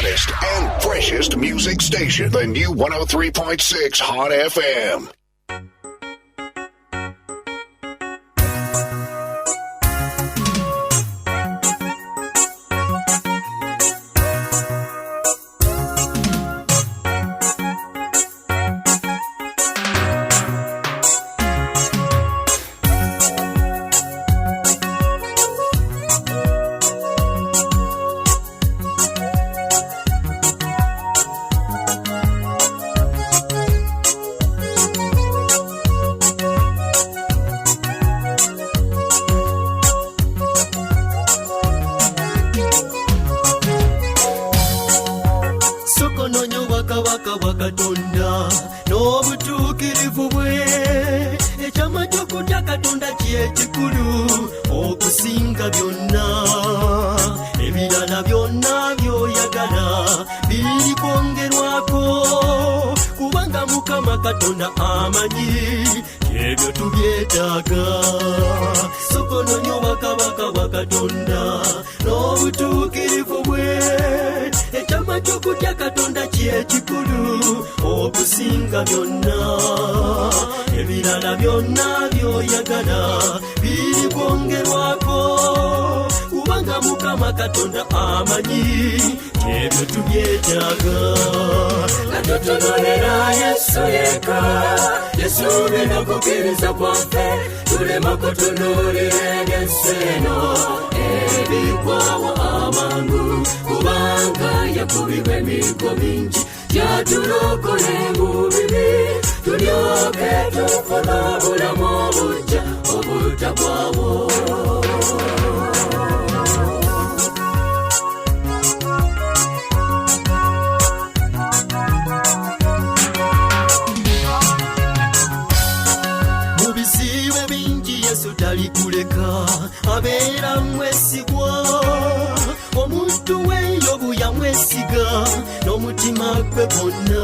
hottest and freshest music station, the new 103.6 Hot FM. Wakatonda n'obutuukirivu bwe ekyama ky'okutya Katonda ky'ekikulu okusinga byonna ebirala byonna by'oyagala biri kwongerwako kubanga Mukama Katonda amanyi ebyo tubyetaaga sokononya obwakabaka bwa Katonda n'obutuukirivu bwe ekyama ky'okutya Katonda ky'ekikulu okusinga byonna ebirala byonna by'oyagala biri kwongerwako kubanga Mukama Katonda amanyi ebyo tubyetaaga katutunulira Yesu yeka Yesu bino kukkiriza kwaffe tulema kutunulira ensi eno ebigwawo amangu kubanga yakubibwa emigo mingi gyatulokole mu bibi tulyoke tufune obulamu obujja obutagwawo. Mu bisiibe bingi Yesu talikuleka abeera mwesigwa omuntu w'Yobu yamwesiga n'omutima gwe gwonna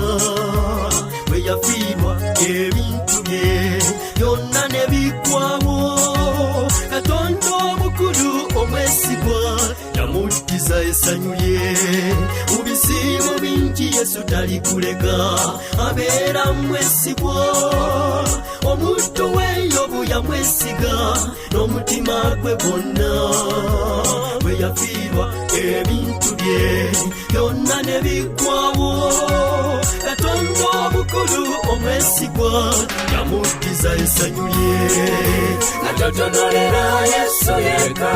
bwe yafiirwa ebintu bye byonna ne biggwawo Katonda omukulu omwesigwa yamuddiza essanyu lye mu bisiibo bingi Yesu talikuleka abeera mwesigwa omuntu w'Yobu yamwesiga n'omutima gwe gwonna bwe yafiirwa ebintu bye byonna ne biggwawo Katonda omukulu omwesigwa yamuddiza essanyu lye katutunulira Yesu yeka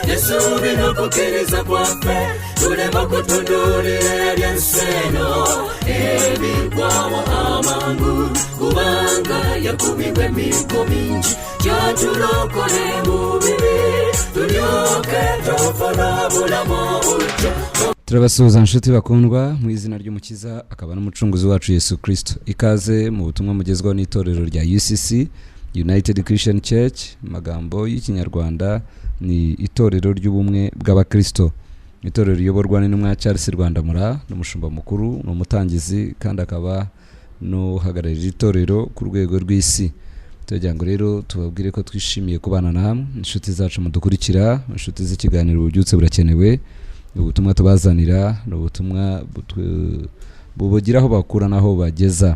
Yesu bino kukkiriza kwaffe tulema kutunulira eby'ensi eno ebiggwawo amangu kubanga yakubibwa emigo mingi gyatulokole mu bibi tulyoke tufune obulamu obujja. Turabasuhuza nshuti bakundwa mu izina ry'Umukiza akaba n'umucunguzi wacu Yesu Kristo. Ikaze mu butumwa mugezwaho n'itorero rya UCC United Christian Church. Magambo y'Ikinyarwanda ni itorero ry'ubumwe bw'abakristo. Itorero riyoborwa n'intumwa Charles Rwandamura n'umushumba mukuru n'umutangizi kandi akaba no hagararira itorero ku rwego rw'isi. Tugira ngo rero tubabwire ko twishimiye kubana namwe inshuti zacu mudukurikira, inshuti z'ikiganiro ububyutse burakenewe. Ubutumwa tubazanira n'ubutumwa bubugiraho bakura naho bageza.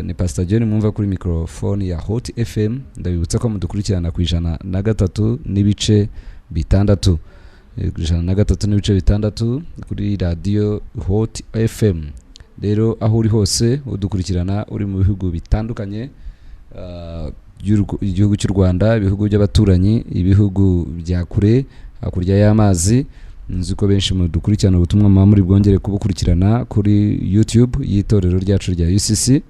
Ni Pastor John mwumva kuri microphone ya Hot FM. Ndabibutsa ko mudukurikirana ku 103.6 103.6 kuri radio Hot FM. Rero aho uri hose udukurikirana uri mu bihugu bitandukanye igihugu cy'u Rwanda, ibihugu by'abaturanyi, ibihugu bya kure hakurya y'amazi. Nzi ko benshi mudukurikirana ubutumwa muri bwongere kubukurikirana kuri YouTube y'itorero ryacu rya UCC.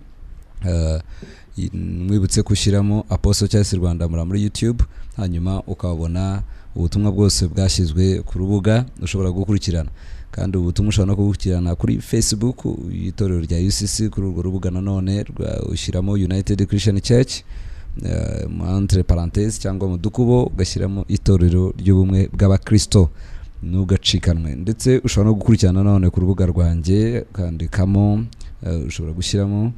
Mwibutse kushyiramo Apostle Charles Rwandamura muri YouTube, hanyuma ukabona ubutumwa bwose bwashyizwe ku rubuga ushobora gukurikirana. Kandi ubutumwa ushobora no kubukurikirana kuri Facebook y'itorero rya UCC, kuri urwo rubuga nanone ushyiramo United Christian Church entre parenthèses cyangwa mu dukubo ugashyiramo itorero ry'ubumwe bw'abakristo nugacikanwe. Ndetse ushobora no gukurikirana none ku rubuga rwanjye kandikamo ushobora gushyiramo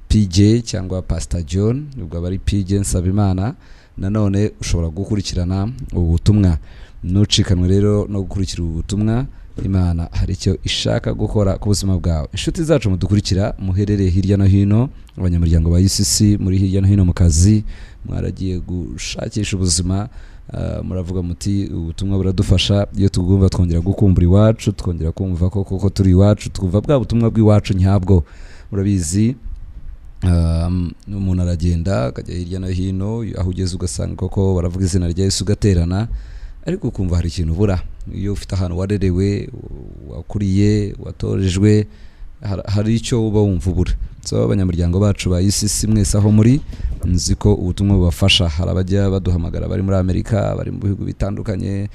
PJ cyangwa Pastor John, ubwo abari PJ Nsabimana. Nanone ushobora gukurikirana ubutumwa nucikanwe rero no gukurikira ubutumwa Imana hari icyo ishaka gukora ku buzima bwawe. Inshuti zacu mudukurikira muherereye hirya no hino, abanyamuryango ba UCC muri hirya no hino mu kazi, mwaragiye gushakisha ubuzima, muravuga muti ubutumwa buradufasha, iyo tugumva twongera gukumbura iwacu, twongera kumva koko turi iwacu, twumva bwa butumwa bw'iwacu nyabwo. Murabizi umuntu aragenda akajya hirya no hino, aho ugeze ugasanga koko baravuga izina rya Yesu ugaterana, ariko ukumva hari ikintu ubura. Iyo ufite ahantu warerewe, wakuriye, watorejwe, hari icyo uba wumva ubura. So abanyamuryango bacu ba UCC mwese aho muri, nzi ko ubutumwa bubafasha. Hari abajya baduhamagara bari muri Amerika, bari mu bihugu bitandukanye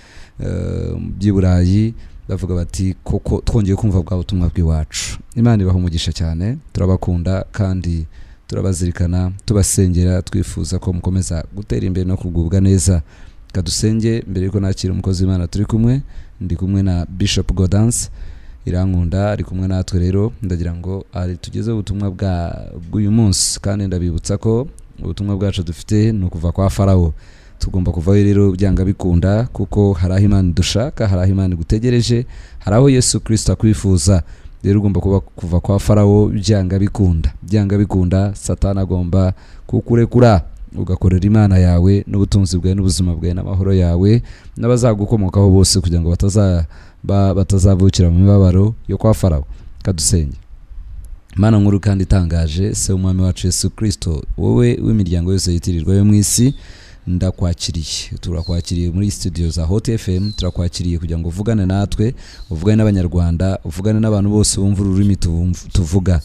by'i Burayi, bavuga bati koko twongeye kumva bwa butumwa bw'iwacu. Imana ibaha umugisha cyane, turabakunda kandi turabazirikana, tubasengera, twifuza ko mukomeza gutera imbere no kugubwa neza. Kadusenge mbere yuko nakira umukozi w'Imana turi kumwe, ndi kumwe na Bishop Gaudence Irankunda, ari kumwe natwe. Rero ndagira ngo ari tugeze ubutumwa bw'uyu munsi, kandi ndabibutsa ko ubutumwa bwacu dufite no kuva kwa Farawo. Tugomba kuvayo rero byanga bikunda, kuko hari aho Imana dushaka, hari aho Imana igutegereje, hari aho Yesu Kristo akwifuza. Rero ugomba kuva kwa Farawo byanga bikunda. Satani agomba kukurekura ugakorera Imana yawe n'ubutunzi bwawe n'ubuzima bwawe n'amahoro yawe n'abazagukomokaho bose, kugira ngo batazavukira mu mibabaro yo kwa Farawo. Kadusenge. Mana nkuru kandi itangaje, se umwami wacu Yesu Kristo, wowe w'imiryango yose yitirirwa yo mu isi, ndakwakiriye. Turakwakiriye muri studio za Hot FM, turakwakiriye kugira ngo uvugane natwe, uvugane n'abanyarwanda, uvugane n'abantu bose bumva ururimi tuvuga.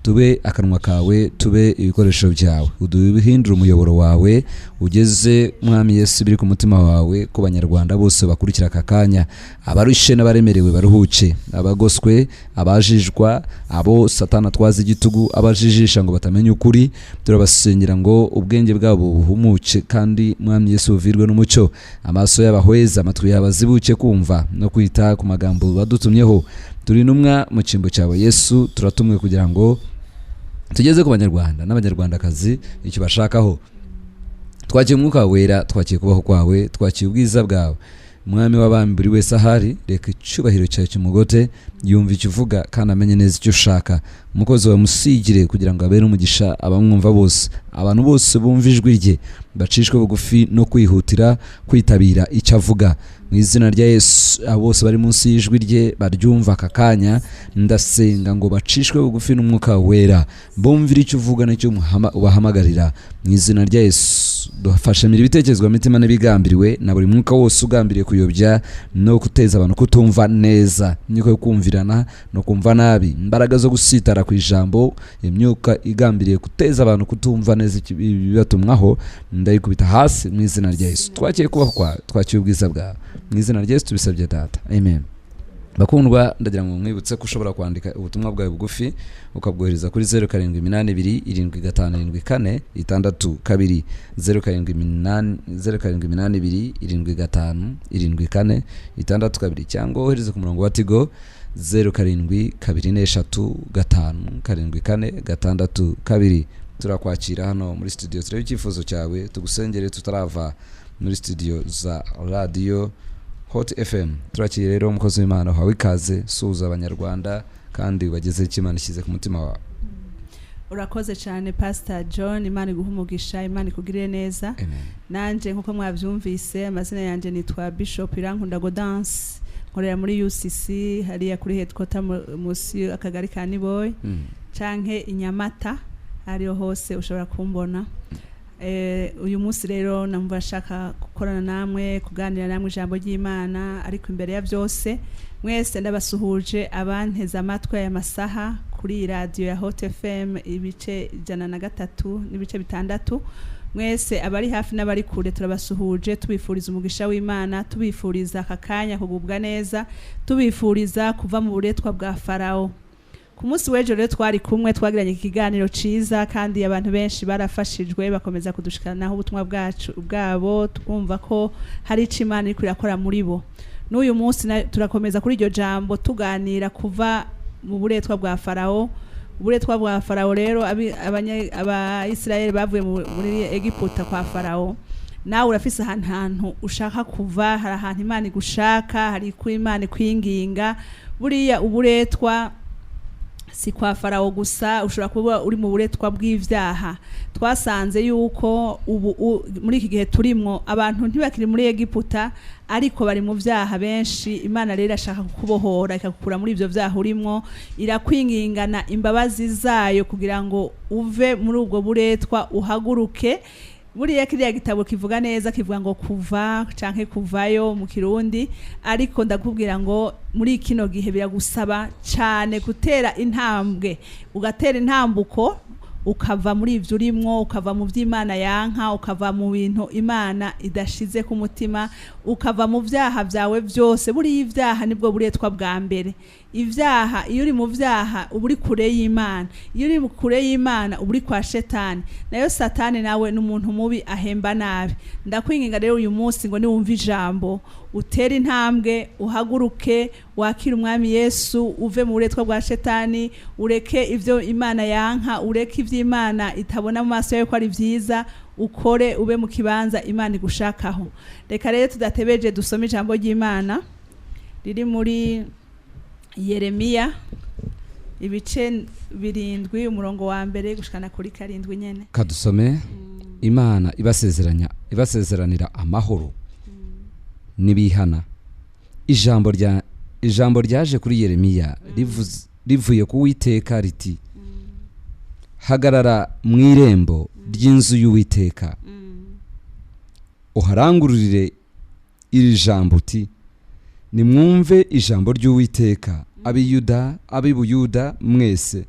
Tube akanwa kawe, tube ibikoresho byawe, uduhindura umuyoboro wawe, ugeze mwami Yesu biri ku mutima wawe ku banyarwanda bose bakurikira aka kanya. Abarushe n'abaremerewe baruhuke, abagoswe, abajijwa, abo Satani atwaza igitugu, abajijisha ngo batamenye ukuri, turabasengera ngo ubwenge bwabo buhumuke, kandi mwami Yesu uvirwe n'umucyo, amaso y'abahweza, amatwi y'abazibuke kumva no kwita ku magambo badutumyeho. Turi numwa mu cyimbo cyawe Yesu, turatumwe kugira ngo tugeze ku banyarwanda n'abanyarwandakazi icyo bashakaho. Twakiye umwuka wera, twakiye kubaho kwawe, twakiye ubwiza bwawe. Mwami w'abami buri wese ahari, reka icyubahiro cyawe cyumugote, yumva icyo uvuga kandi amenye neza icyo ushaka. Umukozi wawe musigire kugira ngo abere umugisha abamwumva bose, abantu bose bumva ijwi rye bacishwe bugufi no kwihutira kwitabira icyo avuga. Mu izina rya Yesu, bose bari munsi y'ijwi rye baryumva aka kanya, ndasenga ngo bacishwe bugufi n'umwuka wera, bumvira icyo uvuga n'icyo ubahamagarira. Mu izina rya Yesu, dufashamira ibitekerezo mitima n'ibigambiriwe na buri mwuka wose ugambiriye kuyobya no guteza abantu kutumva neza, niko kumvirana no kumva nabi, imbaraga zo gusitara ku ijambo, imyuka igambiriye guteza abantu kutumva neza ibibatumwaho, ndayikubita hasi mu izina rya Yesu. Twakiye kubaho kwawe, twakiye ubwiza bwawe, mu izina rya Yesu tubisabye Data, amen. Bakundwa, ndagira ngo mwibutse ko ushobora kwandika ubutumwa bwawe bugufi ukabwohereza kuri 0782747462, 0782747462, cyangwa wohereze ku murongo wa Tigo 0724357462. Turakwakira hano muri studio, turebe icyifuzo cyawe, tugusengere tutarava muri studio za radio Hot FM. Turakiriye rero umukozi w'Imana, hawe ikaze, suza abanyarwanda kandi bageze ikimana kize ku mutima wawe. Urakoze cyane Pastor John, Imana iguhumugisha, Imana ikugirire neza. Amen. Nanje nkuko mwabyumvise, amazina yanjye nitwa Bishop Irankunda Gaudence, nkorera muri UCC hariya kuri headquarter musi akagari ka Niboy, canke Inyamata, ariyo hose ushobora kumbona. Uyu munsi rero namva shaka gukorana namwe, kuganira namwe ijambo ry'Imana, ariko imbere ya byose mwese ndabasuhuje abanteza amatwi ya masaha kuri radio ya Hot FM ibice 103 n'ibice 6. Mwese abari hafi n'abari kure turabasuhuje, tubifuriza umugisha w'Imana, tubifuriza akakanya kugubwa neza, tubifuriza kuva mu buretwa bwa Farawo. Ku munsi w'ejo rero twari kumwe, twagiranye ikiganiro ciza, kandi abantu benshi barafashijwe bakomeza kudushikanaho ubutumwa bwabo, twumva ko hari icyo Imana iri kurakora muri bo. N'uyu munsi turakomeza kuri iryo jambo tuganira kuva mu buretwa bwa Farawo. Uburetwa bwa Farawo rero, Abayisirayeli bavuye muri Egiputa kwa Farawo, nawe urafise ahantu ushaka kuva, hari ahantu Imana igushaka, hari ku Imana kwinginga. Buriya uburetwa si kwa Farawo gusa, ushobora kuba uri mu buretwa bw'ivyaha. Twasanze yuko muri iki gihe turimwo abantu ntibakiri muri Egiputa ariko bari mu vyaha benshi. Imana rero ashaka kukubohora ikakukura muri ivyo vyaha urimwo, irakwingingana imbabazi zayo kugira ngo uve muri ubwo buretwa uhaguruke. Buriya kiriya gitabo kivuga neza, kivuga ngo kuva canke kuvayo mu Kirundi, ariko ndakubwira ngo muri kino gihe biragusaba cyane gutera intambwe, ugatera intambuko ukava muri ivyo urimwo, ukava mu vy'Imana yanka, ukava mu bintu Imana idashize ku mutima, ukava mu vyaha vyawe vyose. Buri ivyaha nibwo buretwa bwa mbere. Ivyaha, iyo uri mu vyaha uba uri kure y'Imana, iyo uri kure y'Imana uba uri kwa Shetani, nayo Satani nawe n'umuntu mubi ahemba nabi. Ndakwinginga rero uyu munsi ngo niwumva ijambo utera intambwe, uhaguruke, wakira umwami Yesu, uve mu buretwa bwa Shetani, ureke ivyo Imana yanka, ureke ivyo Imana itabona mu maso yawe ko ari vyiza, ukore ube mu kibanza Imana igushakaho. Reka rero tudatebeje dusome ijambo ry'Imana riri muri Yeremiya ibice 7 umurongo wa mbere gushikana kuri 7 nyene. Kadusome. Imana ibasezeranira amahoro nibihana. Ijambo ryaje kuri Yeremiya rivuye ku Uwiteka riti, hagarara mu irembo ry'inzu y'Uwiteka, uharangururire iri jambo uti, nimwumve ijambo ry'Uwiteka, ab'Ibuyuda mwese,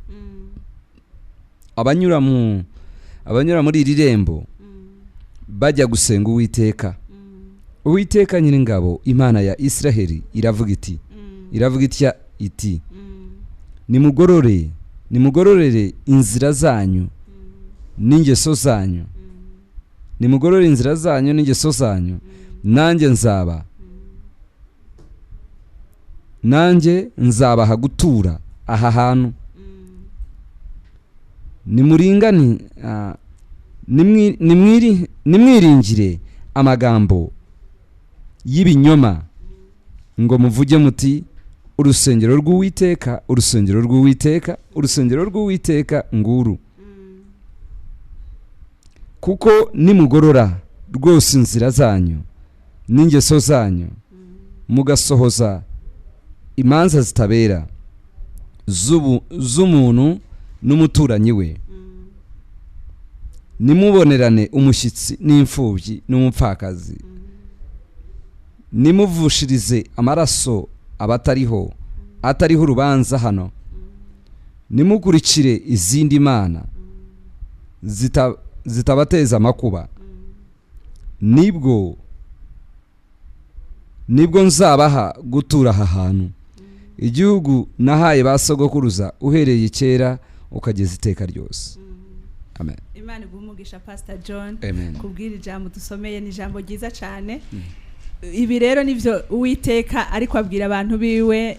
abanyura muri iri rembo bajya gusenga Uwiteka. Uwiteka Nyiringabo, Imana ya Israheli iravuga iti, nimugororere inzira zanyu n'ingeso zanyu, nimugororere inzira zanyu n'ingeso zanyu, nanjye nzabaha gutura aha hantu. Nimwiringire amagambo y'ibinyoma ngo muvuge muti, urusengero rw'Uwiteka, urusengero rw'Uwiteka, urusengero rw'Uwiteka nguru. Kuko nimugorora rwose inzira zanyu n'ingeso zanyu, mugasohoza imanza zitabera z'umuntu n'umuturanyi we, nimubonerane umushyitsi n'imfubyi n'umupfakazi, nimuvushirize amaraso atariho urubanza hano, nimukurikire izindi mana zitabateza amakuba, nibwo nzabaha gutura aha hantu, igihugu nahaye ba sogokuruza uhereye kera ukageza iteka ryose. Amen. Imana igumugisha Pastor John. Amen. Kubwira ijambo dusomeye ni ijambo ryiza cyane. Ibi rero nivyo Uwiteka ariko abwira abantu biwe,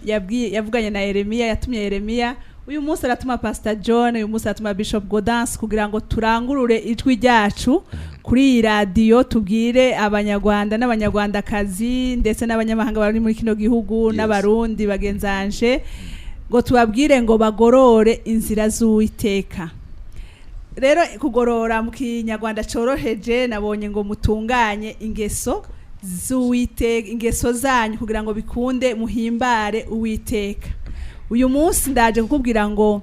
yavuganye na Yeremiya, yatumye Yeremiya, uyu munsi aratuma Pastor John, uyu munsi aratuma Bishop Gaudence kugira ngo turangurure ijwi ryacu kuri iyi radio, tubwire abanyarwanda n'abanyarwandakazi ndetse n'abanyamahanga bari muri kino gihugu, n'abarundi bagenzanje, ngo tubabwire ngo bagorore inzira z'Uwiteka. Rero kugorora mu Kinyarwanda coroheje, nabonye ngo mutunganye ingeso z'Uwiteka, ingeso zanyu kugira ngo bikunde muhimbare Uwiteka. Uyu munsi ndaje kukubwira ngo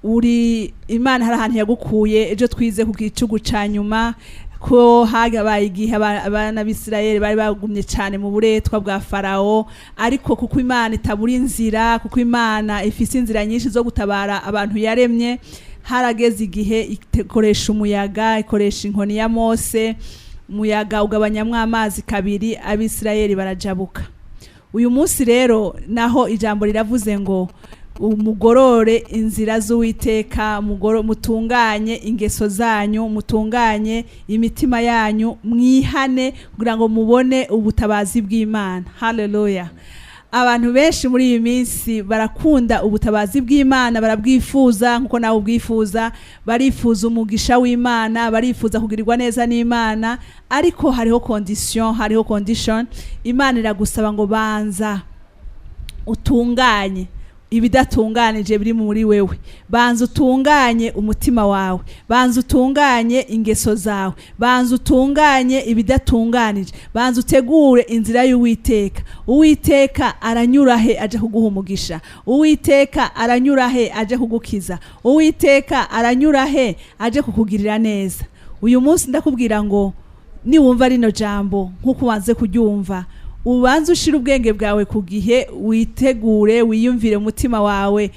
uri Imana hari ahantu yagukuye. Ejo twize ku gicugu ca nyuma ko hagabaye igihe abana b'Isirayeli bari bagumye cyane mu buretwa bwa Farawo, ariko kuko Imana itabura inzira, kuko Imana ifise inzira nyinshi zo gutabara abantu yaremye, harageze igihe ikoresha umuyaga, ikoresha inkoni ya Mose, umuyaga ugabanyamwo amazi kabiri, ab'Isirayeli barajabuka. Uyu munsi rero naho ijambo riravuze ngo umugorore inzira z'Uwiteka, mutunganye ingeso zanyu, mutunganye imitima yanyu, mwihane kugira ngo mubone ubutabazi bw'Imana. Haleluya. abantu benshi muri iyi minsi barakunda ubutabazi bw'Imana, barabwifuza nkuko nawe ubwifuza, barifuza umugisha w'Imana, barifuza kugirirwa neza n'Imana, ariko hariho condition. Imana iragusaba ngo banza utunganye ibidatunganije biri muri wewe, banza utunganye umutima wawe, banza utunganye ingeso zawe, banza utunganye ibidatunganije, banza utegure inzira y'Uwiteka. Uwiteka aranyurahe aje kuguha umugisha, Uwiteka aranyurahe aje kugukiza, Uwiteka aranyurahe aje kukugirira neza. Uyu munsi ndakubwira ngo niwumva rino jambo nkuko wanze kuryumva, ubanze ushira ubwenge bwawe ku gihe, witegure wiyumvire umutima wawe,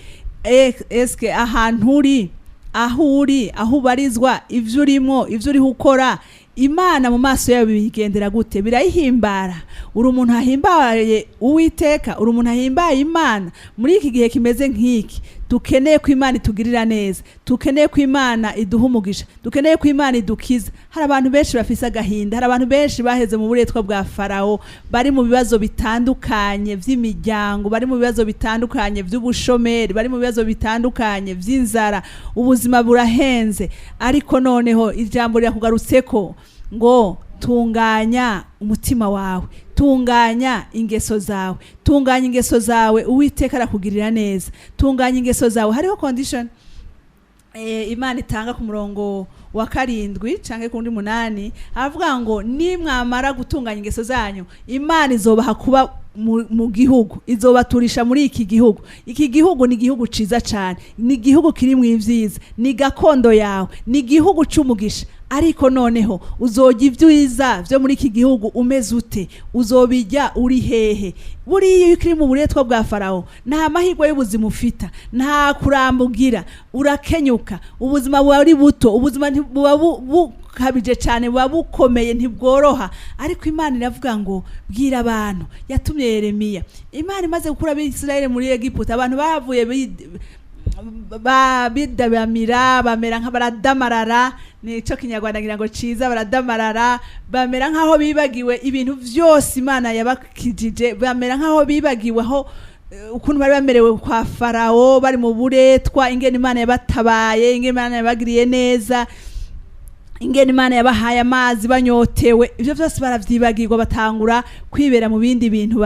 eske ahantu uri, aho ubarizwa, ivyo urimo, ivyo uri gukora, Imana mu maso yawe bigendera gute? Birayihimbara? Uri umuntu ahimbaye Uwiteka? Uri umuntu ahimbaye Imana? Muri iki gihe kimeze nk'iki dukeneye ko Imana itugirira neza, dukeneye ko Imana iduha umugisha, dukeneye ko Imana idukiza. Hari abantu benshi bafise agahinda, hari abantu benshi baheze mu buretwa bwa Farao, bari mu bibazo bitandukanye vy'imiryango, bari mu bibazo bitandukanye vy'ubushomeri, bari mu bibazo bitandukanye vy'inzara, ubuzima burahenze. Ariko noneho ijambo rirakugarutseko ngo tunganya umutima wawe, tunganya ingeso zawe, tunganya ingeso zawe, Uwiteka arakugirira neza. Tunganya ingeso zawe. Hariho condition Imana itanga ku murongo wa 7 canke kundi 8, avuga ngo nimwamara gutunganya ingeso zanyu, Imana izobaha kuba mu gihugu, izobaturisha muri iki gihugu. Iki gihugu ni igihugu ciza cyane, ni igihugu kiri mu ivyiza, ni gakondo yawe, ni igihugu c'umugisha. Ariko noneho uzojya ivyiza vyo muri iki gihugu umeze ute? Uzobijya uri hehe? Buriya iyo ukiri mu buretwa bwa Farao, nta mahirwe y'ubuzima ufita, nta kurambugira, urakenyuka, ubuzima buba ari buto, ubuzima buba bukabije cyane, buba bukomeye, ntibworoha. Ariko Imana iravuga ngo bwira abantu. Yatumye Yeremiya. Imana imaze gukura Abisirayeli muri Egiputa, abantu bavuye bidabamira, bamera nk'abaradamarara, nico kinyarwanda ngira ngo ciza, baradamarara, bamera nkaho bibagiwe ibintu vyose Imana yabakijije, bamera nkaho bibagiwe aho ukuntu bari bamerewe kwa Farao, bari mu buretwa, ingene Imana yabatabaye, ingene Imana yabagiriye neza, ingene Imana yabahaye amazi banyotewe. Ivyo vyose baravyibagirwa, batangura kwibera mu bindi bintu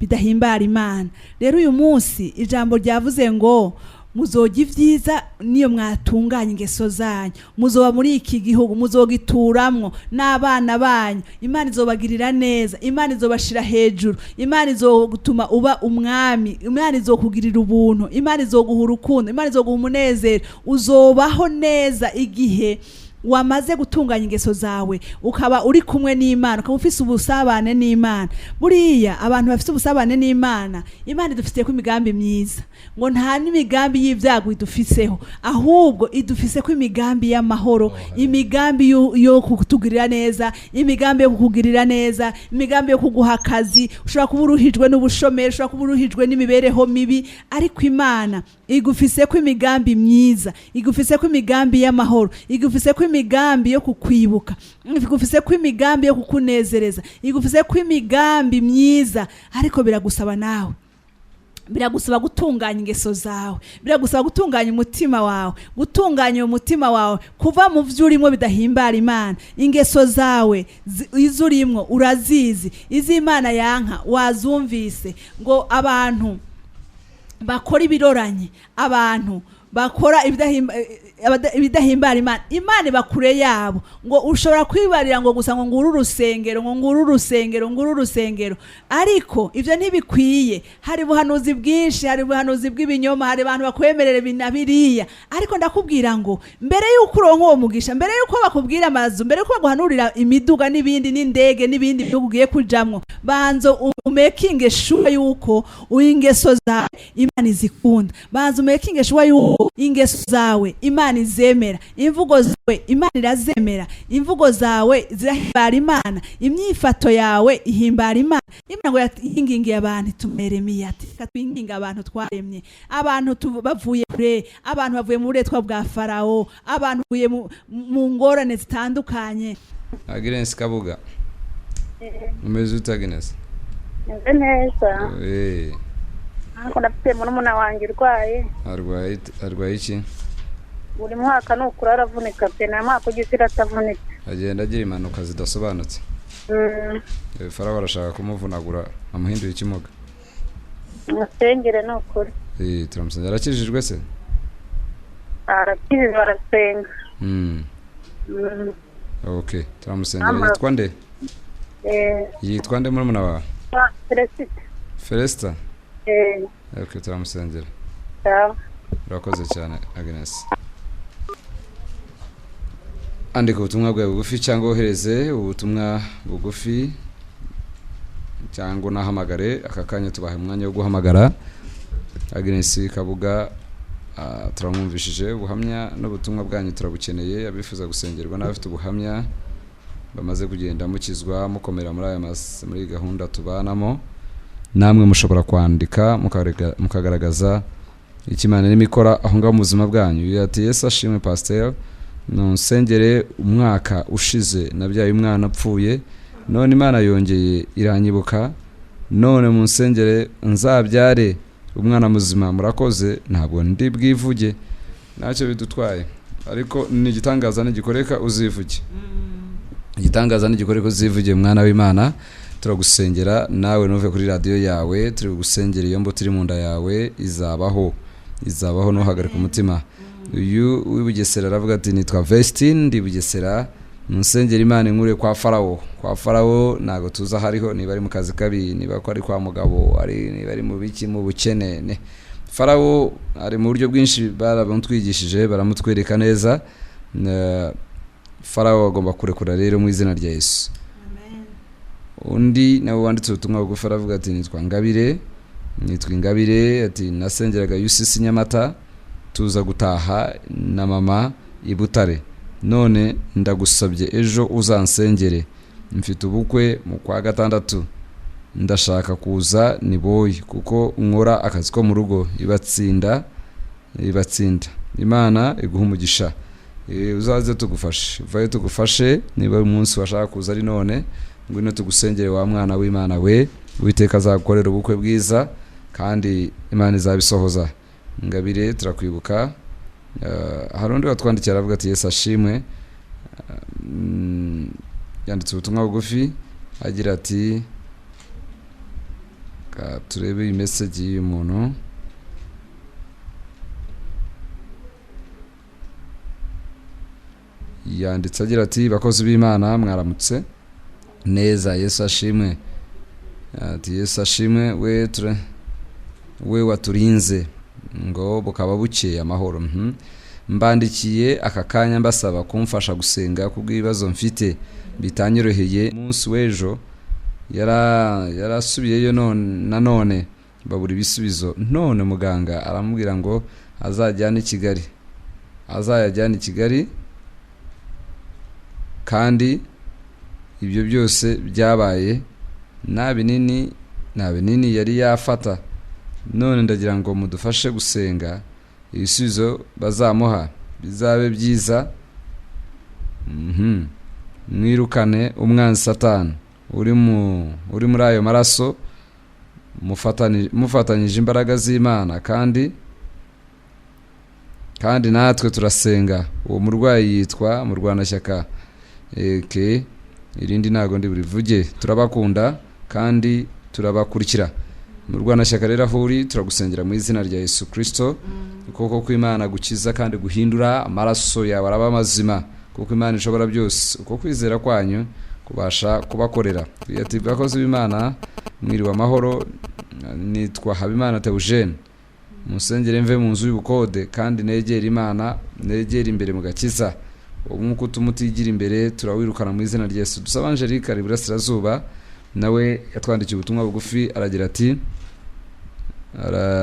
bidahimbara Imana. Rero uyu munsi ijambo ryavuze ngo muzojya ivyiza niyo mwatunganya ingeso zanyu, muzoba muri iki gihugu, muzogituramwo n'abana banyu. Imana izobagirira neza, Imana izobashira hejuru, Imana izogutuma uba umwami, Imana izokugirira ubuntu, Imana izoguha urukundo, Imana izoguha umunezero. Uzobaho neza igihe wamaze gutunganya ingeso zawe, ukaba uri kumwe n'Imana, ukaba ufise ubusabane n'Imana. Buriya abantu bafise ubusabane n'Imana, Imana idufitiye ko imigambi myiza, ngo nta n'imigambi y'ivyago idufiseho, ahubwo idufise ko imigambi y'amahoro, imigambi yo kutugirira neza, imigambi yo kukugirira neza, imigambi yo kuguha akazi. Ushobora kuba uruhijwe n'ubushomeri, ushobora kuba uruhijwe n'imibereho mibi, ariko Imana igufise ko imigambi myiza, igufise ko imigambi y'amahoro, igufise ko imigambi yo kukwibuka, igufise ko imigambi yo kukunezereza, igufise ko imigambi myiza. Ariko biragusaba nawe, biragusaba gutunganya ingeso zawe, biragusaba gutunganya umutima wawe, gutunganya umutima wawe kuva mu vyo urimo bidahimbara Imana. Ingeso zawe izo urimo urazizi, iz'Imana yanka wazumvise. Ngo abantu bakora ibiroranye, abantu bakora ibidahimbara Imana, Imana bakure yabo. Ngo ushobora kwibarira ngo gusa ngo nguru urusengero, ngo nguru urusengero, nguru urusengero, ariko ivyo ntibikwiye. Hari buhanuzi bwinshi, hari buhanuzi bw'ibinyoma, hari abantu bakwemerera binabiriya. Ariko ndakubwira ngo mbere yuko uronka uwo mugisha, mbere yuko bakubwira amazu, mbere yuko baguhanurira imiduga n'ibindi n'indege n'ibindi byo ugiye kujamwo, banzo umekinge shuwa yuko uingeso zawe Imana izikunda. Banzo umekinge shuwa yuko ingeso zawe Imana izemera, imvugo zawe Imana irazemera, imvugo zawe zirahimbara Imana, imyifato yawe ihimbara Imana. Imana ngo yahingingiye abantu tumeremiye ati katwinginga abantu twaremye, abantu bavuye kure, abantu bavuye mu buretwa bwa Farao, abantu bavuye mu ngorane zitandukanye. Agnes Kabuga umeze ute Agnes? Nze neza. Eh, Nako nafite murumuna wanjye urwaye. arwaye iki? Buri mwaka nukura aravunika pe na mwaka ugisira atavunika. Agenda agira impanuka zidasobanutse. Farawo arashaka kumuvunagura amuhindura ikimuga. Musengere nukuri. Turamusengera. Arakijijwe se? Arakijijwe arasenga. Okay, turamusengera. Yitwa nde? Yitwa nde murumuna wawe? Felista. Okay, turamusengera. Urakoze cyane Agnes. Andika ubutumwa bwawe bugufi cyangwa wohereze ubutumwa bugufi cyangwa unahamagare. Aka kanya tubahe umwanya wo guhamagara. Agnes Kabuga turamwumvishije ubuhamya n'ubutumwa bwanyu turabukeneye. Abifuza gusengerwa n'abafite ubuhamya bamaze kugenda mukizwa mukomera muri gahunda tubanamo, namwe mushobora kwandika mukagaragaza ikimana n'imikora aho ngaho mu buzima bwanyu. Yati Yesu ashimwe Pasteur, nonsengere umwaka ushize nabyaye umwana apfuye, none Imana yongeye iranyibuka, none munsengere nzabyare umwana muzima. Murakoze, ntabwo ndi bwivuge ntacyo bidutwaye, ariko ni igitangaza n'igikoreka uzivuge. Igitangaza n'igikoreka uzivuge mwana w'Imana. Turagusengera nawe nuve kuri radio yawe, turi gusengera iyo mbuto iri mu nda yawe izabaho ntuhagarike umutima. Uyu w'Ibugesera aravuga ati nitwa Vestine ndi Bugesera, musengera Imana inkure kwa Farawo ntago tuza hariho, niba ari mu kazi kabi, niba ko ari kwa mugabo, niba ari mu biki mu bukene. Farawo ari mu buryo bwinshi barabutwigishije, baramutwereka neza. Farawo agomba kurekura rero mu izina rya Yesu. Undi nawe wanditse ubutumwa bugufi aravuga ati nitwa Ingabire, ati nasengeraga UCC Nyamata, tuza gutaha na mama i Butare, none ndagusabye ejo uzansengere, mfite ubukwe mu kwa gatandatu, ndashaka kuza ni boy kuko nkora akazi ko mu rugo, ibatsinda Imana iguha umugisha. Uzaze tugufashe, vaye tugufashe, niba umunsi washaka kuza ari none, ngwino tugusengere wa mwana w'Imana we, Uwiteka azagukorera ubukwe bwiza kandi Imana izabisohoza. Ingabire turakwibuka. Hari undi watwandikira aravuga ati Yesu ashimwe, yanditse ubutumwa bugufi agira ati turebe iyi message y'umuntu. Yanditse agira ati bakozi b'Imana mwaramutse neza, Yesu ashimwe. Ati Yesu ashimwe, we waturinze ngo bukaba bukeye amahoro. Mbandikiye aka kanya mbasaba kumfasha gusenga kubw'ibibazo mfite bitanyoroheye. Umunsi w'ejo yarasubiyeyo none babura ibisubizo, none muganga aramubwira ngo azajyana i Kigali, kandi ibyo byose byabaye nta binini yari yafata. None ndagira ngo mudufashe gusenga ibisubizo bazamuha bizabe byiza. Mwirukane umwanzi Satani uri muri ayo maraso, mufatanyije imbaraga z'Imana, kandi natwe turasenga. Uwo murwayi yitwa Murwanashyaka. Irindi ntago ndi burivuge. Turabakunda kandi turabakurikira. Murwanashyaka rero aho uri, turagusengera mu izina rya Yesu Kristo, kuko kw'Imana gukiza kandi guhindura amaraso yawe araba mazima, kuko Imana ishobora byose. Uko kwizera kwanyu kubasha kubakorera. Ati bakozi b'Imana mwiriwe amahoro, nitwa Habimana Theogene, musengere mve mu nzu y'ubukode kandi negera Imana, negera imbere mu gakiza. Umwuka utumutigira imbere turawirukana mu izina rya Yesu. Dusaba Angelique ari Burasirazuba, nawe yatwandikiye ubutumwa bugufi aragira ati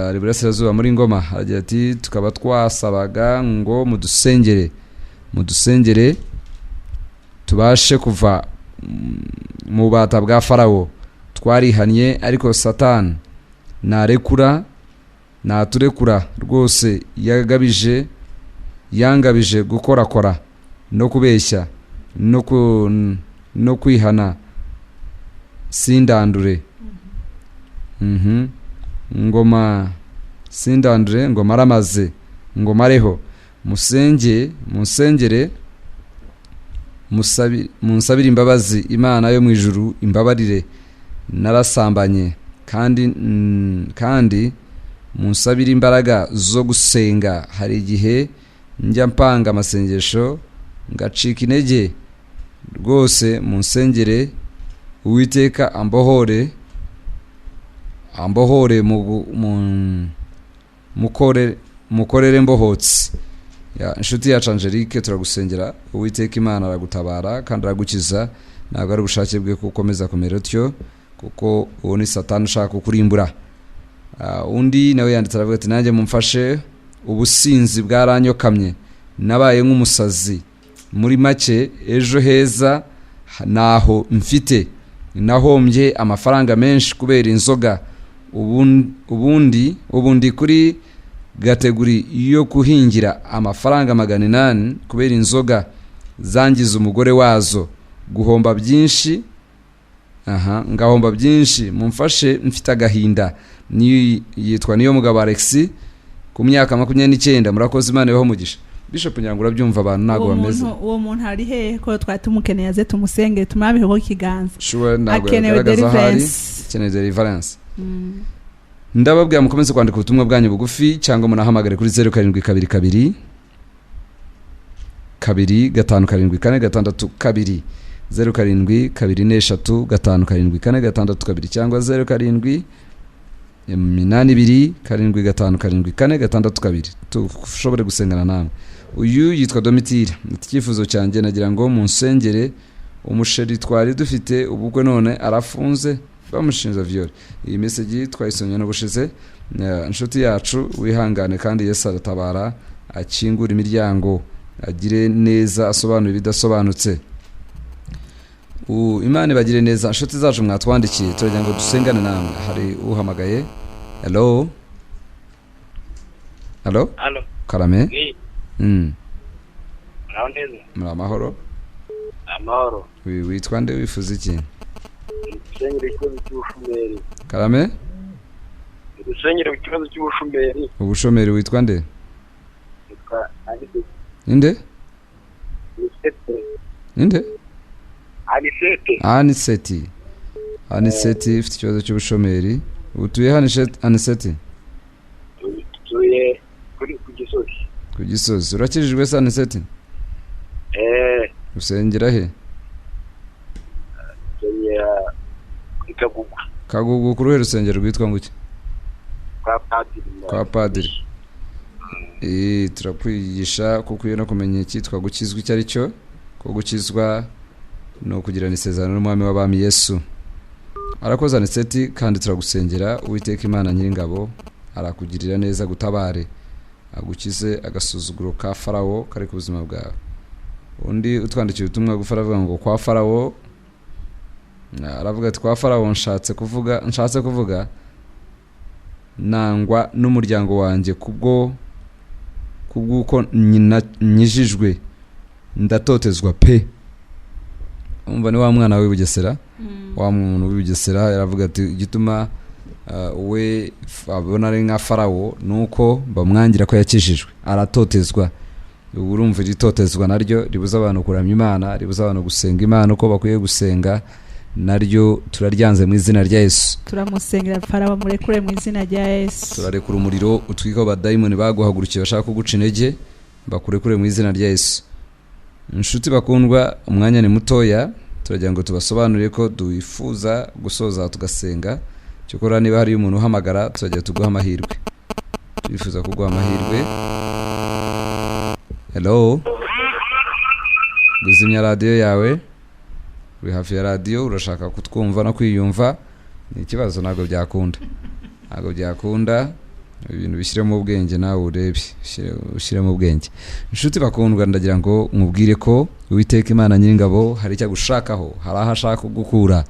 ari Burasirazuba muri Ngoma, aragira ati tukaba twasabaga ngo mudusengere tubashe kuva mu bata bwa Farawo. Twarihanye ariko Satani naturekura rwose, yangabije gukorakora no kubeshya no kwihana sindandure. ngoma sindandre ngoma aramaze ngoma areho musengere munsabire imbabazi Imana yo mu ijuru imbabarire narasambanye kandi munsabire imbaraga zo gusenga. Hari igihe njya mpanga amasengesho ngacika intege rwose, munsengere Uwiteka ambohore mukorere mbohotse. Inshuti yacu Angelique turagusengera, Uwiteka Imana aragutabara kandi aragukiza. Ntabwo ari ubushake bwe kukomeza kumera utyo, kuko uwo ni Satani ushaka kukurimbura. Undi nawe yanditse aravuga ati nanjye mumfashe, ubusinzi bwaranyokamye, nabaye nk'umusazi. Muri make ejo heza naho mfite, nahombye amafaranga menshi kubera inzoga. Ubundi kuri gateguri yo kuhingira amafaranga 800 kubera inzoga zangiza umugore wazo, guhomba byinshi. Ngahomba byinshi, mumfashe mfite agahinda. Yitwa niyo mugabo Alexis ku myaka 29. Murakoze, Imana ibahe umugisha. Bishop Nyango urabyumva abantu nago bameze. Uwo muntu ari he ko twatumukeneye aze tumusenge tumwamiheho kiganza. Sure, nago yagaragaza hari keneye deliverance. Ndababwira mukomeze kwandika ubutumwa bwanyu bugufi cyangwa munahamagare kuri 0722 25742 0722 cyangwa 0782 tushobore gusengana namwe. Uyu yitwa Domitire, icyifuzo cyanjye nagira ngo munsengere umusheri twari dufite ubukwe none arafunze bamushinja viol. Iyi message twayisomye no bushize. Inshuti yacu wihangane kandi Yesu aratabara, akingura imiryango, agire neza, asobanura ibidasobanutse. Imana bagire neza. Inshuti zacu mwatwandikiye turagira ngo dusengane namwe. Hari uhamagaye. Hello. Karame. Amahoro. Witwa nde, wifuza iki? Karame. Gusenyera ikibazo cy'ubushomeri. Ubushomeri witwa nde? Ninde? Aniseti ifite ikibazo cy'ubushomeri. Utuye hano Aniseti? Tuye ku Gisozi. Urakijijwe se Aniseti? Usengera he? Kagugu ku ruhe rusengero rwitwa nguki? Kwa Padiri. Turakwigisha kuko no kumenya icyitwa gukizwa icyo ari cyo. Ko gukizwa no kugirana isezerano n'umwami w'abami Yesu. Arakoze Aniseti kandi turagusengera. Uwiteka Imana Nyiringabo arakugirira neza, gutabare, agukize agasuzuguro ka Farawo kari ku buzima bwawe. Undi utwandikiye ubutumwa gufara avuga ngo kwa Farawo, aravuga ati kwa Farawo nshatse kuvuga nangwa n'umuryango wanjye kubw'uko nyijijwe ndatotezwa pe. Umva ni wa mwana w'Ibugesera, wa muntu w'Ibugesera yaravuga ati gituma we abona ari nka Farawo nuko bamwangira ko yakijijwe, aratotezwa. Urumva itotezwa naryo ribuza abantu kuramya Imana, ribuza abantu gusenga Imana uko bakwiye gusenga, naryo turaryanze mu izina rya Yesu. Turamusengera Farawo murekure mu izina rya Yesu. Turarekura umuriro utwika abadayimoni baguhagurukiye bashaka kuguca intege, bakurekure mu izina rya Yesu. Inshuti bakundwa, umwanya ni mutoya, turagira ngo tubasobanurire ko duifuza gusoza tugasenga. Cyokora niba hari umuntu uhamagara turagira tuguha amahirwe. Twifuza kuguha amahirwe. Hello. Guzimya radio yawe. Uri hafi ya radio, urashaka kutwumva no kwiyumva, ni ikibazo ntago byakunda. Ibintu bishyire mu bwenge nawe urebe, ushyire mu bwenge. Inshuti bakundwa, ndagira ngo nkubwire ko Uwiteka Imana Nyiringabo hari icyo gushakaho, hari aho ashaka kugukura.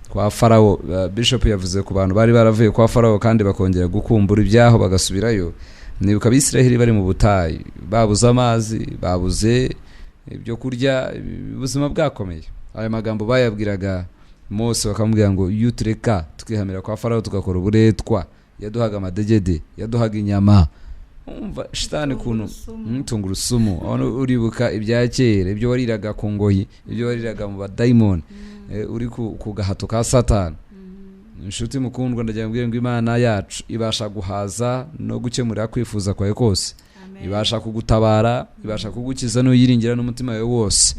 Kwa Farawo, Bishop yavuze ku bantu bari baravuye kwa Farawo kandi bakongera gukumbura ibyaho bagasubirayo. Nibuka Abisiraheli bari mu butayu, babuze amazi, babuze ibyo kurya, ubuzima bwakomeye. Aya magambo bayabwiraga Mose bakamubwira ngo iyo tureka tukihamira kwa Farawo tugakora uburetwa, yaduhaga amadegede, yaduhaga inyama. Umva shitani kuntu tungurusumu uribuka ibya kera, ibyo wariraga ku ngoyi, ibyo wariraga mu badaimoni, uri ku gahato ka Satani. Inshuti mukundwa, ndagira ngo Imana yacu ibasha guhaza no gukemura kwifuza kwawe kose. Ibasha kugutabara, ibasha kugukiza no yiringira n'umutima wawe wose.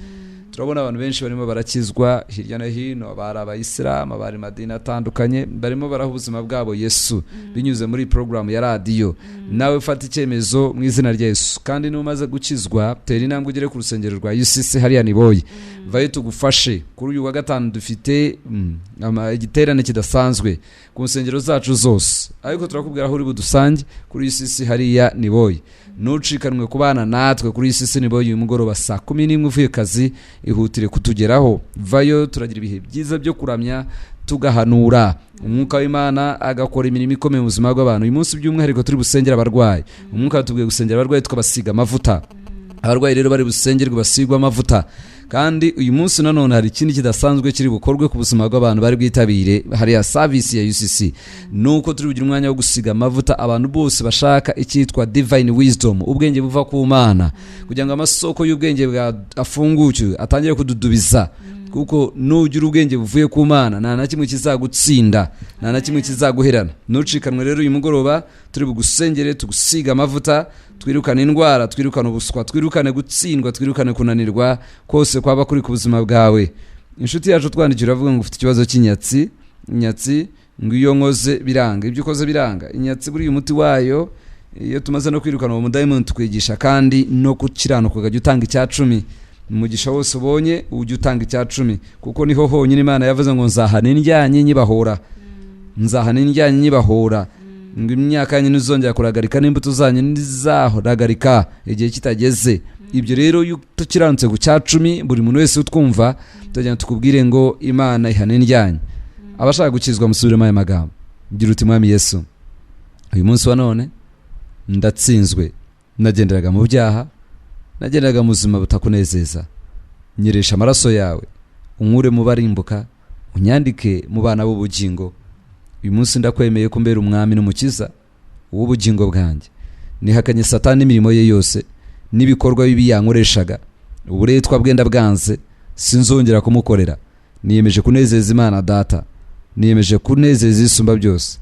Turabona abantu benshi barimo barakizwa hirya no hino, abari abayisilamu, abari madini atandukanye, barimo baraha ubuzima bwabo Yesu binyuze muri program ya radio. Nawe ufata icyemezo mu izina rya Yesu, kandi numaze gukizwa tera intambwe ugere ku rusengero rwa UCC hariya Niboye. Vayo tugufashe. Kuri uyu wa gatanu dufite igiterane kidasanzwe ku nsengero zacu zose, ariko turakubwira aho uri budusange kuri UCC hariya Niboye. Nucikanwe kubana natwe kuri UCC Niboye uyu mugoroba saa 11 uvuye kazi, ihutire kutugeraho. Vayo turagira ibihe byiza byo kuramya tugahanura, umwuka w'Imana agakora imirimo ikomeye mu buzima bw'abantu. Uyu munsi by'umwihariko turi busengera abarwayi, umwuka watubwiye gusengera abarwayi tukabasiga amavuta. Abarwayi rero bari busengerwe basigwa amavuta. Kandi uyu munsi nanone hari ikindi kidasanzwe kiri bukorwe ku buzima bw'abantu bari bwitabire hari ya service ya UCC, nuko turi bugira umwanya wo gusiga amavuta abantu bose bashaka icyitwa divine wisdom, ubwenge buva ku Mana, kugira ngo amasoko y'ubwenge bwa afunguke atangire kududubiza. Kuko nugira ubwenge buvuye ku Mana nta na kimwe kizagutsinda, nta na kimwe kizaguherana. Nucikanwe rero uyu mugoroba turi bugusengere tugusiga amavuta, twirukane indwara, twirukane ubuswa, twirukane gutsindwa, twirukane kunanirwa kose kwaba kuri ku buzima bwawe. Inshuti yacu twandikira avuga ngo ufite ikibazo cy'inyatsi, inyatsi ngo iyo nkoze biranga, ibyo ukoze biranga. Inyatsi buri umuti wayo iyo tumaze no kwirukana uwo mudayimoni tukwigisha kandi no gukiranuka ukajya utanga icya 10. Umugisha wose ubonye ujye utanga icya 10, kuko niho honyine Imana yavuze ngo nzahana indyanye nyibahora, nzahana indyanye nyibahora, ngo imyaka yanyu ntizongera kuragarika n'imbuto zanyu ntizahoragarika igihe kitageze. Ibyo rero iyo tukiranutse ku cya 10, buri muntu wese utwumva tujya tukubwire ngo Imana ihana indyanye. Abashaka gukizwa musubiremo aya magambo, gira uti Mwami Yesu, uyu munsi wa none ndatsinzwe, nagenderaga mu byaha, nagenderaga mu buzima butakunezeza. Nyiresha amaraso yawe, unkure mu barimbuka, unyandike mu bana b'ubugingo. Uyu munsi ndakwemeye ko mbera umwami n'umukiza w'ubugingo bwanjye. Nihakanye Satani imirimo ye yose n'ibikorwa bibi yankoreshaga, uburetwa bwenda bwanze, sinzongera kumukorera. Niyemeje kunezeza Imana Data, niyemeje kunezeza isumba byose,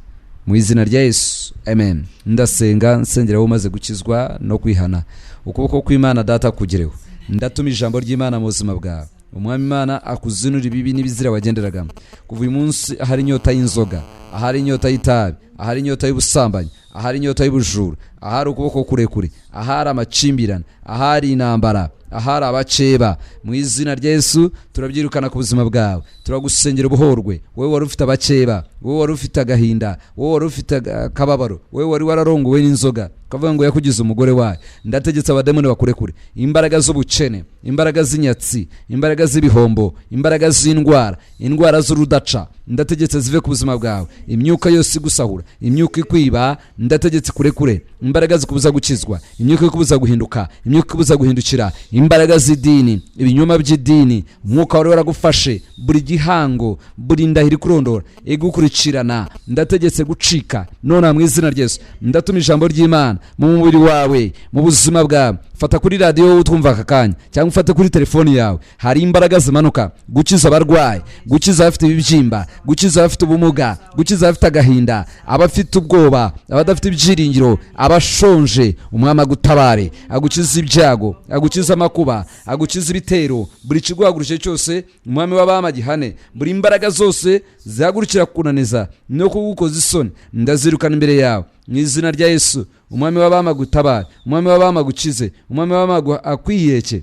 mu izina rya Yesu, amen. Ndasenga nsengera aho umaze gukizwa no kwihana, ukuboko kw'Imana Data kugireho. Ndatuma ijambo ry'Imana mu buzima bwawe, umwami Imana akuzinura ibibi n'ibizira wagenderagamo. Kuva uyu munsi ahari inyota y'inzoga, ahari inyota y'itabi, ahari inyota y'ubusambanyi, ahari inyota y'ubujura, ahari ukuboko kurekure, ahari amacimbirane, ahari intambara, ahari abaceba, mu izina rya Yesu turabyirukana ku buzima bwawe. Turagusengera ubuhorwe, wowe wari ufite abaceba, wowe wari ufite agahinda, wowe wari ufite akababaro, wowe wari wararongowe n'inzoga kavuga ngo yakugize umugore wawe. Ndategetse abademoni bakurekure, imbaraga z'ubukene, imbaraga z'inyatsi, imbaraga z'ibihombo, imbaraga z'indwara, indwara z'urudaca, ndategetse zive ku buzima bwawe. Imyuka yose igusahura, imyuka ikwiba, ndategetse kurekure. Imbaraga zikubuza gukizwa, imyuka ikubuza guhinduka, imyuka ikubuza guhindukira, imbaraga z'idini, ibinyoma by'idini, umwuka wari waragufashe, buri gihango, buri ndahiri kurondora igukurikirana, ndategetse gucika none mu izina rya Yesu. Ndatuma ijambo ry'Imana mu mubiri wawe, mu buzima bwawe. Fata kuri radio utwumva akakanya, cyangwa ufate kuri telefoni yawe. Hari imbaraga zimanuka gukiza abarwayi, gukiza abafite ibibyimba, gukiza abafite ubumuga, gukiza abafite agahinda, abafite ubwoba, abadafite ibyiringiro, abashonje. Umwami agutabare, agukiza ibyago, agukiza amakuba, agukiza ibitero, buri kiguhagurukije cyose umwami w'abama gihane. Buri imbaraga zose zihagurukira kunaniza no kugukoza isoni, ndazirukana imbere yawe mu izina rya Yesu. Umwami w'abama gutabara, umwami w'abama gukize, umwami w'abama akwiyeke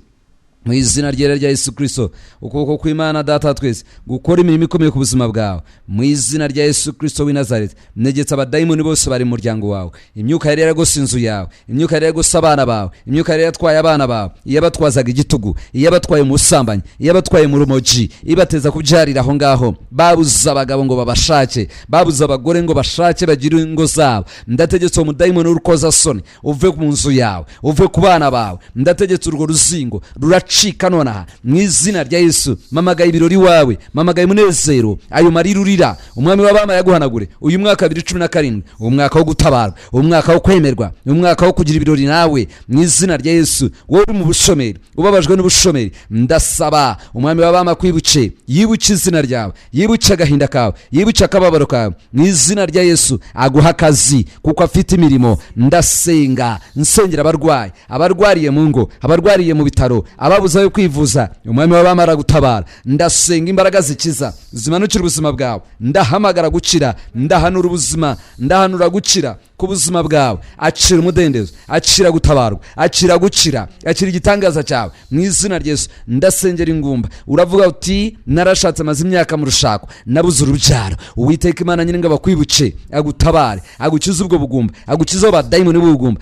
mu izina rya Yesu Kristo. Ukuboko kw'Imana Data twese gukora imirimo ikomeye ku buzima bwawe mu izina rya Yesu Kristo w'i Nazareti. Negetse abadayimoni bose bari mu muryango wawe, imyuka yari yaragose inzu yawe, imyuka yari yaragose abana bawe, imyuka yari yatwaye abana bawe, iyabatwazaga igitugu, iyabatwaye mu busambanyi, iyabatwaye mu rumogi, ibateza kubyarira aho ngaho. Babuza abagabo ngo babashake, babuza abagore ngo bashake bagire ingo zabo. Ndategetse umudayimoni urukoza soni uve mu nzu yawe, uve ku bana bawe. Ndategetse urwo ruzingo ruraca biracika nonaha mu izina rya Yesu. Mamagaye ibirori wawe, mamagaye umunezero, ayo marira urira umwami w'abama yaguhanagure. Uyu mwaka 2017 umwaka wo gutabarwa, umwaka wo kwemerwa, umwaka wo kugira ibirori nawe mu izina rya Yesu. Wowe uri mu bushomeri, ubabajwe n'ubushomeri, ndasaba umwami w'abama kwibuke, yibuke izina ryawe, yibuke agahinda kawe, yibuke akababaro kawe mu izina rya Yesu. Aguha akazi kuko afite imirimo. Ndasenga nsengera abarwayi, abarwariye mu ngo, abarwariye mu bitaro, ababuza yo kwivuza, umwami w'abama aragutabara. Ndasenga imbaraga zikiza zimanukira ubuzima bwawe. Ndahamagara gukira, ndahanura ubuzima, ndahanura gukira ku buzima bwawe. Acira umudendezo, acira gutabarwa, acira gukira, acira igitangaza cyawe mu izina rya Yesu. Ndasengera ingumba, uravuga uti narashatse amaze imyaka mu rushako nabuze urubyaro. Uwiteka Imana nyiringa bakwibuke, agutabare, agukize ubwo bugumba, agukize abadayimoni b'ubugumba.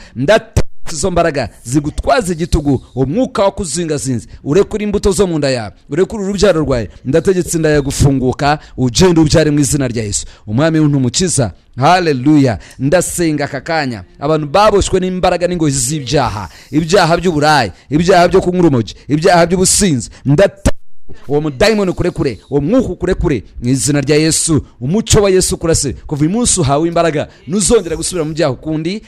Izo mbaraga zigutwaza igitugu, umwuka wo kuzingazinze, urekura imbuto zo mu nda yawe, urekura urubyaro rwawe. Ndategetse inda yagufunguka, ugende ubyare mu izina rya Yesu. Umwami w'umukiza, haleluya. Ndasenga aka kanya abantu baboshwe n'imbaraga n'ingoyi z'ibyaha, ibyaha by'uburayi, ibyaha byo kunywa urumogi, ibyaha by'ubusinzi, uwo mudayimoni kurekure, uwo mwuka kurekure mu izina rya Yesu. Umucyo wa Yesu kurase kuva uyu munsi uhawe imbaraga, ntuzongera gusubira mu byaha ukundi.